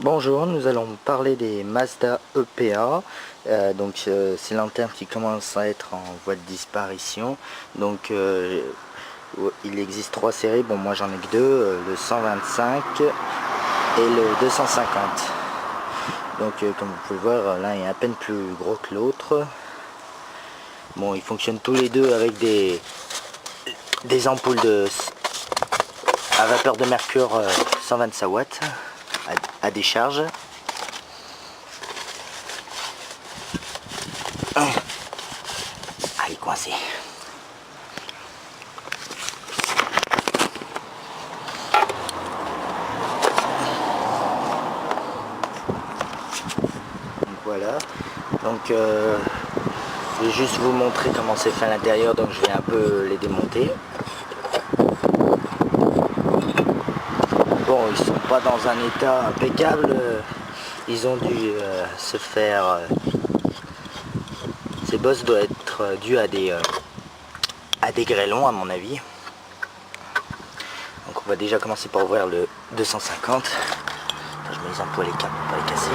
Bonjour, nous allons parler des Mazda EPA. C'est l'antenne qui commence à être en voie de disparition. Il existe trois séries. Bon, moi j'en ai que deux, le 125 et le 250. Comme vous pouvez voir, l'un est à peine plus gros que l'autre. Bon, ils fonctionnent tous les deux avec des ampoules à vapeur de mercure 125 watts à décharge. Ah, il est coincé. Voilà. Je vais juste vous montrer comment c'est fait à l'intérieur, donc je vais un peu les démonter. Bon, ils sont pas dans un état impeccable, ils ont dû se faire... ces bosses doivent être dues à des grêlons à mon avis. Donc on va déjà commencer par ouvrir le 250. Je mets les ampoules et les câbles pour pas les casser.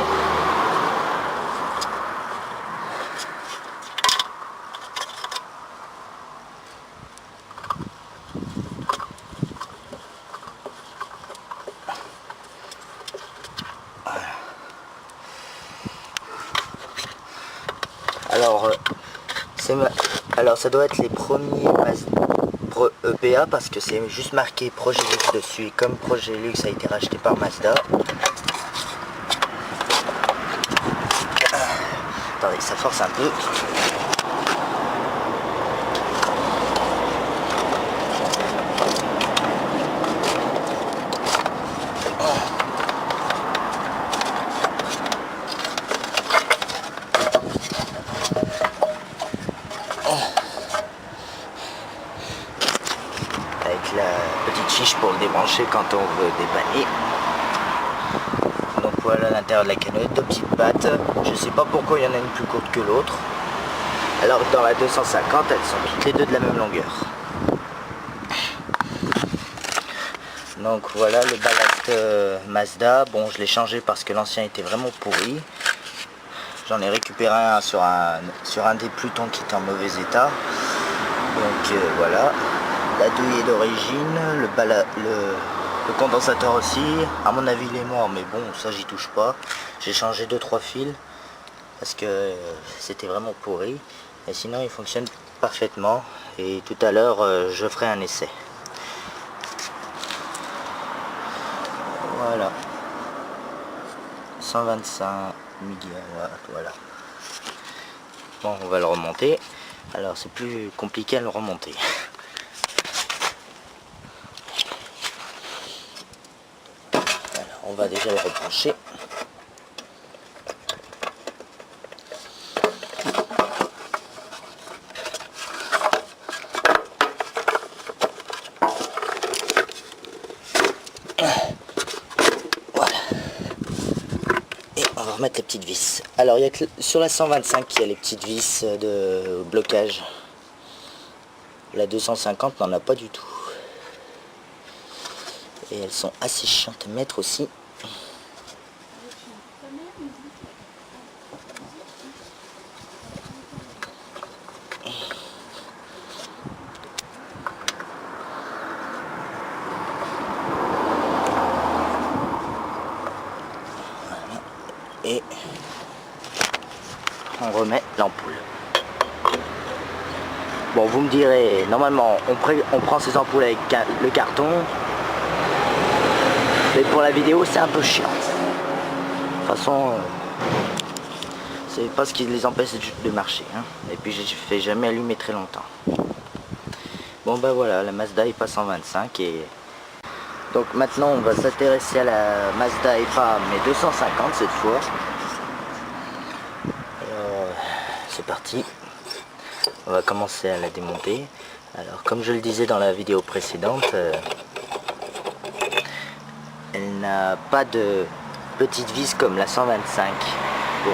Alors ça doit être les premiers EPA parce que c'est juste marqué Projet Luxe dessus, et comme Projet Luxe a été racheté par Mazda. Attendez, ça force un peu. Avec la petite fiche pour le débrancher quand on veut dépanner. Donc voilà l'intérieur de la canette, deux petites pattes. Je sais pas pourquoi il y en a une plus courte que l'autre. Alors dans la 250, elles sont toutes les deux de la même longueur. Donc voilà le ballast Mazda. Bon, je l'ai changé parce que l'ancien était vraiment pourri. J'en ai récupéré un sur un des Plutons qui était en mauvais état. Voilà. La douille est d'origine, le condensateur aussi. À mon avis il est mort, mais bon, ça j'y touche pas. J'ai changé 2-3 fils parce que c'était vraiment pourri. Et sinon il fonctionne parfaitement. Et tout à l'heure je ferai un essai. Voilà. 125 mégawatts, voilà. Bon, on va le remonter. Alors c'est plus compliqué à le remonter. Alors on va déjà le rebrancher. Voilà. Et on va remettre les petites vis. Alors il y a que sur la 125 qu'il y a les petites vis de blocage. La 250 n'en a pas du tout. Et elles sont assez chiantes à mettre aussi. Et on remet l'ampoule. Bon, vous me direz, normalement on prend ces ampoules avec le carton, mais pour la vidéo c'est un peu chiant. De toute façon, c'est pas ce qui les empêche de marcher, hein. Et puis je fais jamais allumer très longtemps. Bon ben voilà, la Mazda EPA 125 et donc maintenant on va s'intéresser à la Mazda EPA mais 250 cette fois. C'est parti. On va commencer à la démonter. Alors comme je le disais dans la vidéo précédente, elle n'a pas de petite vis comme la 125 pour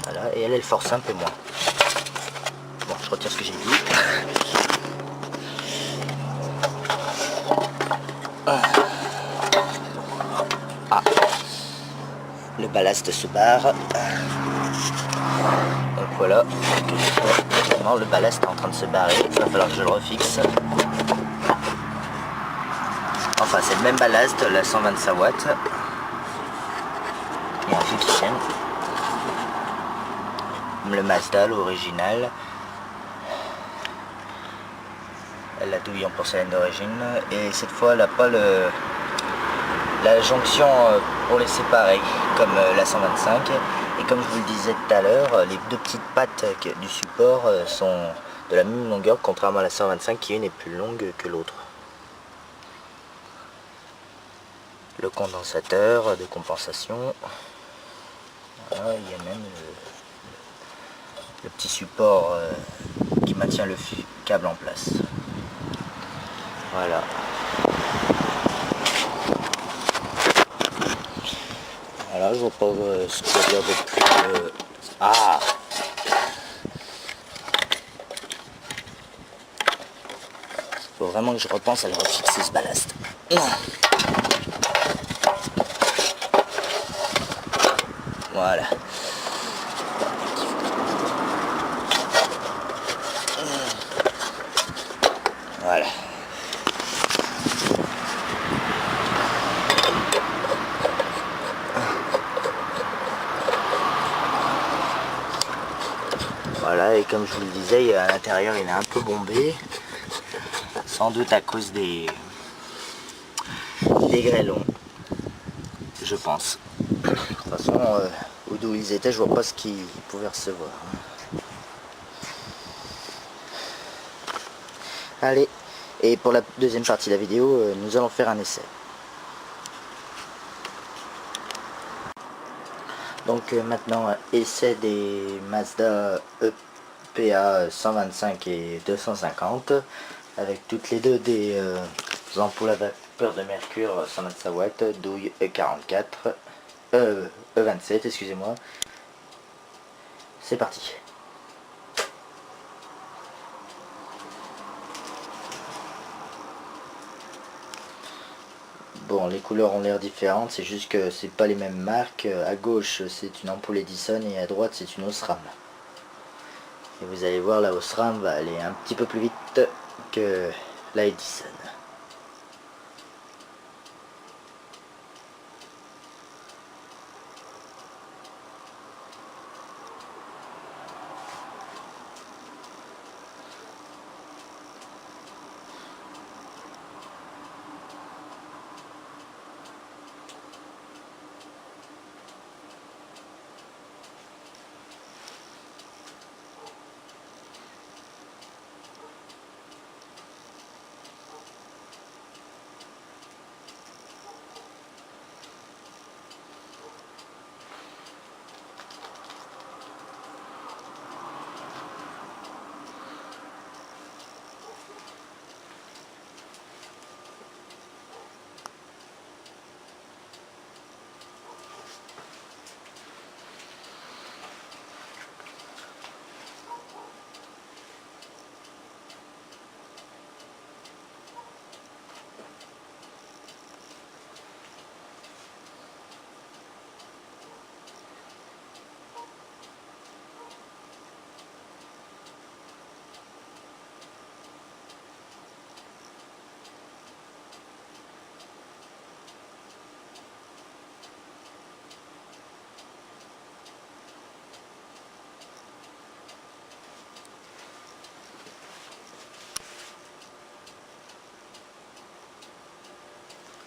voilà, et elle force un peu moins. Bon, je retire ce que j'ai dit. le ballast se barre. Donc voilà, vraiment le ballast est en train de se barrer, il va falloir que je le refixe. Enfin c'est le même ballast, la 125 watts. Il y a un fil qui tienne. Comme le Mazda, l'original. Elle a douille en porcelaine d'origine. Et cette fois elle n'a pas la jonction pour les séparer comme la 125. Et comme je vous le disais tout à l'heure, les deux petites pattes du support sont de la même longueur, contrairement à la 125 qui une est plus longue que l'autre. Le condensateur de compensation. Voilà, il y a même le petit support qui maintient le câble en place. Voilà. Voilà, je vois pas ce qu'il y a dire de plus. Ah! Faut vraiment que je repense à le refixer ce ballast. Non. Voilà. Voilà. Voilà, et comme je vous le disais, à l'intérieur il est un peu bombé. Sans doute à cause des grêlons, je pense. De toute façon, d'où ils étaient, je vois pas ce qu'ils pouvaient recevoir. Allez, et pour la deuxième partie de la vidéo, nous allons faire un essai. Donc maintenant, essai des Mazda EPA 125 et 250, avec toutes les deux des ampoules à vapeur de mercure 125 watts, douille E44, E27, excusez-moi. C'est parti. Bon, les couleurs ont l'air différentes, c'est juste que c'est pas les mêmes marques. À gauche, c'est une ampoule Edison et à droite, c'est une Osram. Et vous allez voir, la Osram va aller un petit peu plus vite que la Edison.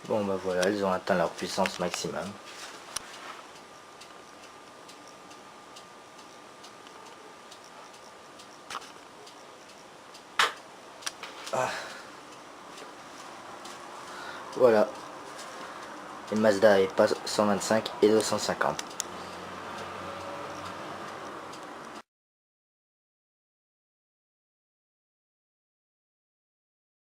Bon bah voilà, ils ont atteint leur puissance maximum. Ah. Voilà. Les Mazda et pas 125 et 250.